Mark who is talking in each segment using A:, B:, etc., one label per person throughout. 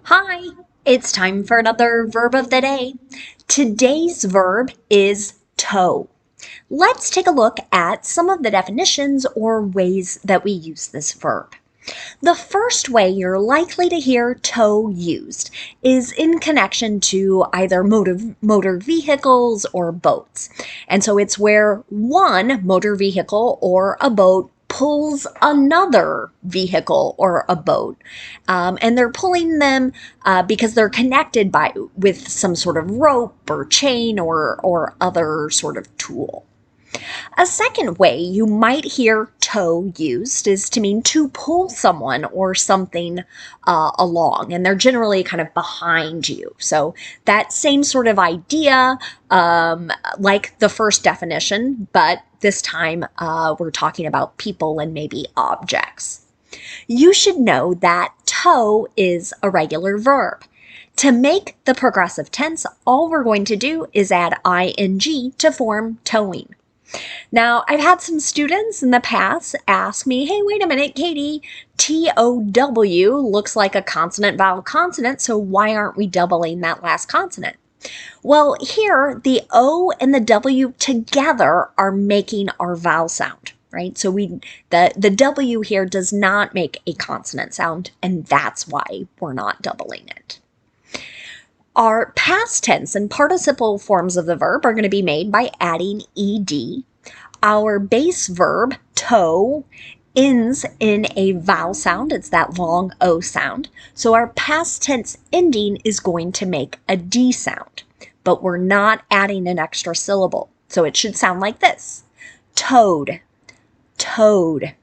A: Hi, it's time for another verb of the day. Today's verb is tow. Let's take a look at some of the definitions or ways that we use this verb. The first way you're likely to hear tow used is in connection to either motor vehicles or boats. And so it's where one motor vehicle or a boat pulls another vehicle or a boat. And they're pulling them because they're connected with some sort of rope or chain or other sort of tool. A second way you might hear tow used is to mean to pull someone or something along, and they're generally kind of behind you. So that same sort of idea, like the first definition, but this time we're talking about people and maybe objects. You should know that tow is a regular verb. To make the progressive tense, all we're going to do is add ing to form towing. Now, I've had some students in the past ask me, hey, wait a minute, Katie, T-O-W looks like a consonant, vowel, consonant, so why aren't we doubling that last consonant? Well, here, the O and the W together are making our vowel sound, right? So the W here does not make a consonant sound, and that's why we're not doubling it. Our past tense and participle forms of the verb are going to be made by adding ed. Our base verb, tow, ends in a vowel sound. It's that long O sound. So our past tense ending is going to make a D sound, but we're not adding an extra syllable. So it should sound like this. Towed, towed.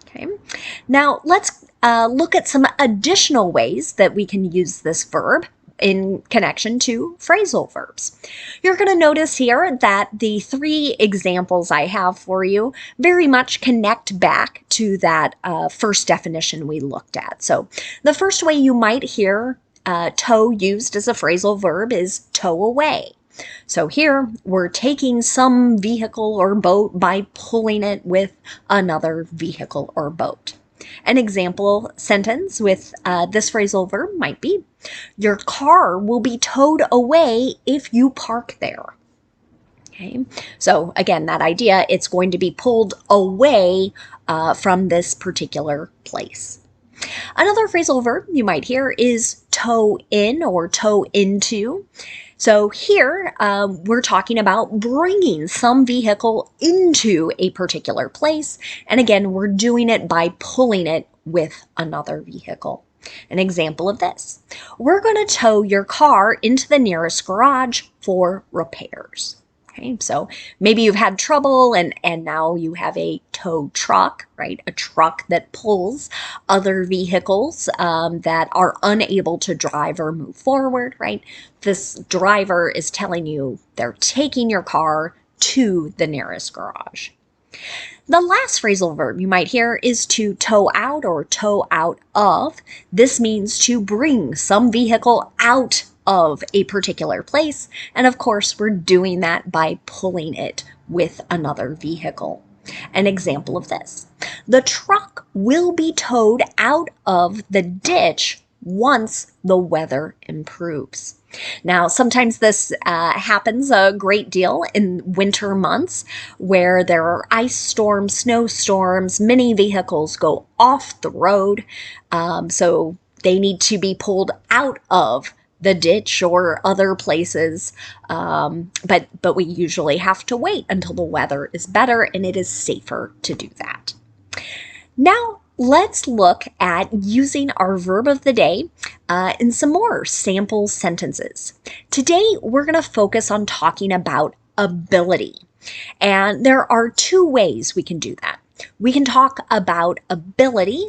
A: Okay. Now let's look at some additional ways that we can use this verb in connection to phrasal verbs. You're going to notice here that the three examples I have for you very much connect back to that first definition we looked at. So the first way you might hear tow used as a phrasal verb is tow away. So here we're taking some vehicle or boat by pulling it with another vehicle or boat. An example sentence with this phrasal verb might be, your car will be towed away if you park there. Okay, so again, that idea, it's going to be pulled away from this particular place. Another phrasal verb you might hear is tow in or tow into. So here we're talking about bringing some vehicle into a particular place. And again, we're doing it by pulling it with another vehicle. An example of this, we're going to tow your car into the nearest garage for repairs. Okay, so maybe you've had trouble and now you have a tow truck, right? A truck that pulls other vehicles that are unable to drive or move forward, right? This driver is telling you they're taking your car to the nearest garage. The last phrasal verb you might hear is to tow out or tow out of. This means to bring some vehicle out of a particular place. And of course, we're doing that by pulling it with another vehicle. An example of this, the truck will be towed out of the ditch once the weather improves. Now, sometimes this happens a great deal in winter months where there are ice storms, snowstorms, many vehicles go off the road, so they need to be pulled out of the ditch or other places, but we usually have to wait until the weather is better and it is safer to do that. Now, let's look at using our verb of the day in some more sample sentences. Today, we're going to focus on talking about ability. And there are two ways we can do that. We can talk about ability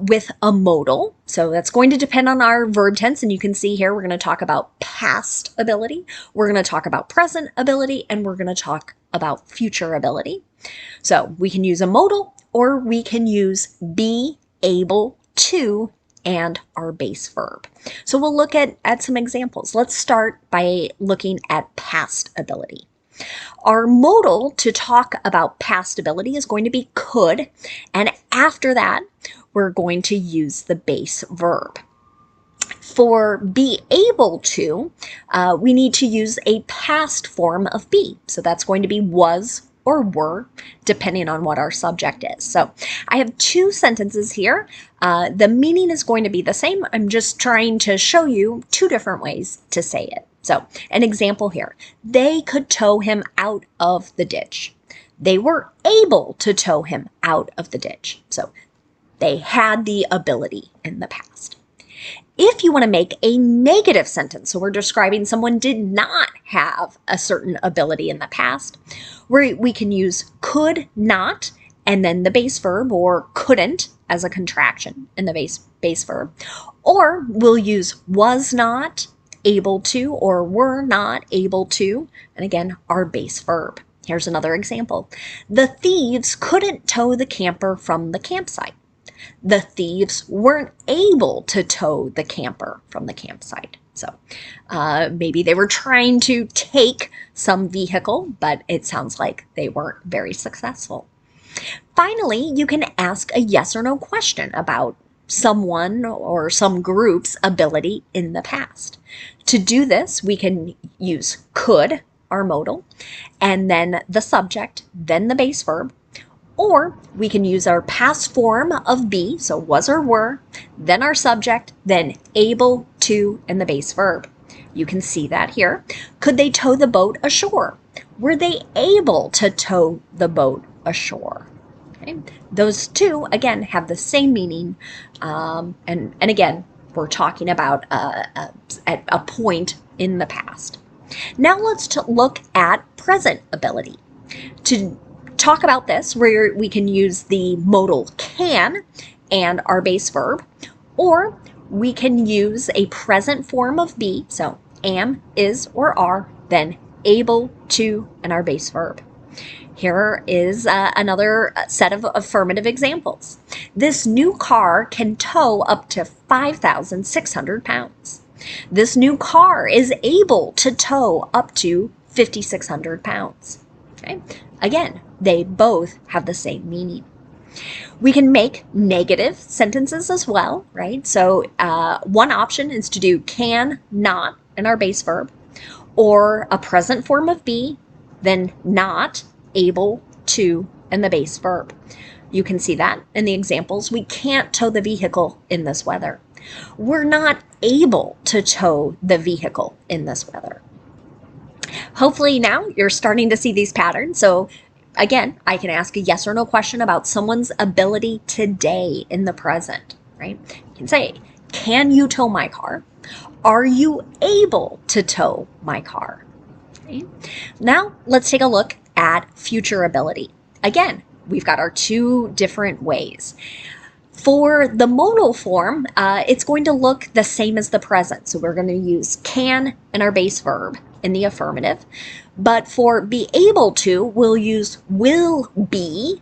A: with a modal. So that's going to depend on our verb tense. And you can see here, we're going to talk about past ability. We're going to talk about present ability. And we're going to talk about future ability. So we can use a modal or we can use be able to and our base verb. So we'll look at some examples. Let's start by looking at past ability. Our modal to talk about past ability is going to be could, and after that, we're going to use the base verb. For be able to, we need to use a past form of be. So that's going to be was or were, depending on what our subject is. So I have two sentences here. The meaning is going to be the same. I'm just trying to show you two different ways to say it. So an example here, they could tow him out of the ditch. They were able to tow him out of the ditch. So they had the ability in the past. If you want to make a negative sentence, so we're describing someone did not have a certain ability in the past, we can use could not and then the base verb, or couldn't as a contraction in the base verb, or we'll use was not able to or were not able to, and again, our base verb. Here's another example. The thieves couldn't tow the camper from the campsite. The thieves weren't able to tow the camper from the campsite. So maybe they were trying to take some vehicle, but it sounds like they weren't very successful. Finally, you can ask a yes or no question about someone or some group's ability in the past. To do this, we can use could, our modal, and then the subject, then the base verb. Or we can use our past form of be, so was or were, then our subject, then able to, and the base verb. You can see that here. Could they tow the boat ashore? Were they able to tow the boat ashore? Okay. Those two, again, have the same meaning. And again, we're talking about at a point in the past. Now let's look at present ability. To talk about this, where we can use the modal can and our base verb, or we can use a present form of be, so am, is, or are, then able to, and our base verb. Here is another set of affirmative examples. This new car can tow up to 5,600 pounds. This new car is able to tow up to 5,600 pounds. Okay. Again, they both have the same meaning. We can make negative sentences as well, right? So one option is to do can, not, in our base verb, or a present form of be, then not, able to, and the base verb. You can see that in the examples. We can't tow the vehicle in this weather. We're not able to tow the vehicle in this weather. Hopefully now you're starting to see these patterns. So again, I can ask a yes or no question about someone's ability today in the present, right? You can say, can you tow my car? Are you able to tow my car? Okay. Now let's take a look at future ability. Again, we've got our two different ways. For the modal form, it's going to look the same as the present. So we're going to use can in our base verb in the affirmative. But for be able to, we'll use will be.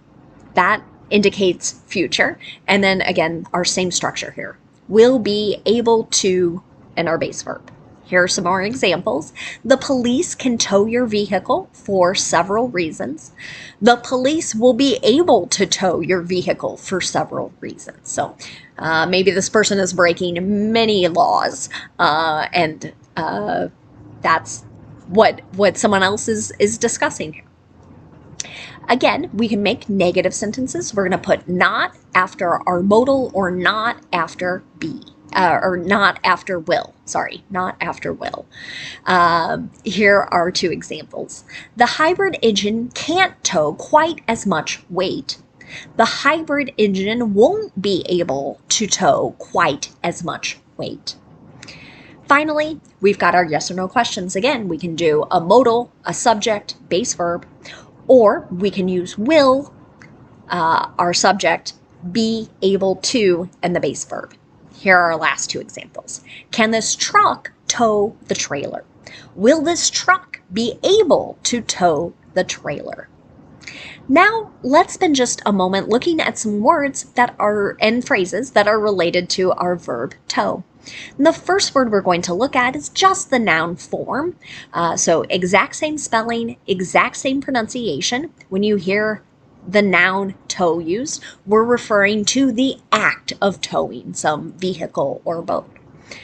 A: That indicates future. And then again, our same structure here. Will be able to in our base verb. Here are some more examples. The police can tow your vehicle for several reasons. The police will be able to tow your vehicle for several reasons. So maybe this person is breaking many laws, and that's what someone else is discussing here. Again, we can make negative sentences. We're going to put not after our modal or not after be. Or not after will. Sorry, not after will. Here are two examples. The hybrid engine can't tow quite as much weight. The hybrid engine won't be able to tow quite as much weight. Finally, we've got our yes or no questions. Again, we can do a modal, a subject, base verb, or we can use will, our subject, be able to, and the base verb. Here are our last two examples. Can this truck tow the trailer? Will this truck be able to tow the trailer? Now, let's spend just a moment looking at some words that are and phrases that are related to our verb tow. And the first word we're going to look at is just the noun form. So exact same spelling, exact same pronunciation. When you hear the noun tow used, we're referring to the act of towing some vehicle or boat.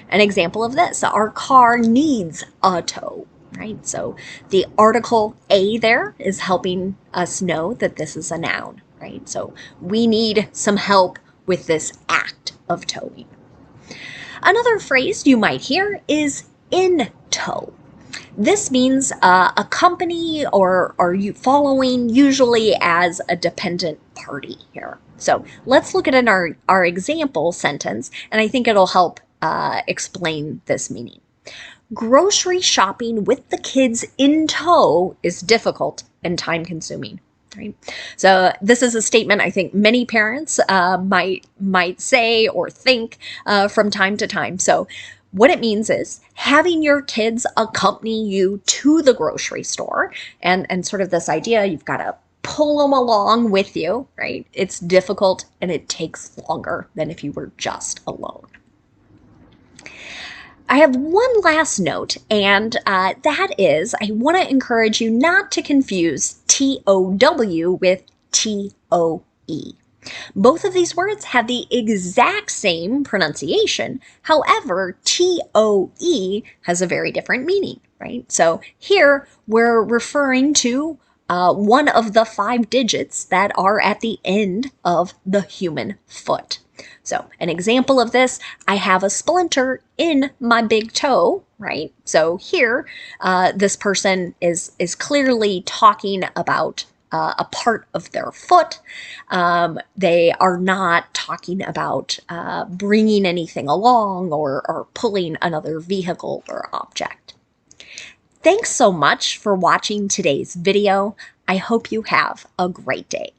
A: An example of this, our car needs a tow, right? So the article a there is helping us know that this is a noun, right? So we need some help with this act of towing. Another phrase you might hear is in tow. This means a company or are you following, usually as a dependent party here. So let's look at our example sentence, and I think it'll help explain this meaning. Grocery shopping with the kids in tow is difficult and time-consuming. Right? So this is a statement I think many parents might say or think from time to time. So what it means is having your kids accompany you to the grocery store, and sort of this idea you've got to pull them along with you, right? It's difficult and it takes longer than if you were just alone. I have one last note, and that is I want to encourage you not to confuse TOW with TOE. Both of these words have the exact same pronunciation. However, TOE has a very different meaning, right? So here we're referring to one of the 5 digits that are at the end of the human foot. So an example of this, I have a splinter in my big toe, right? So here, this person is clearly talking about a part of their foot. They are not talking about bringing anything along or pulling another vehicle or object. Thanks so much for watching today's video. I hope you have a great day.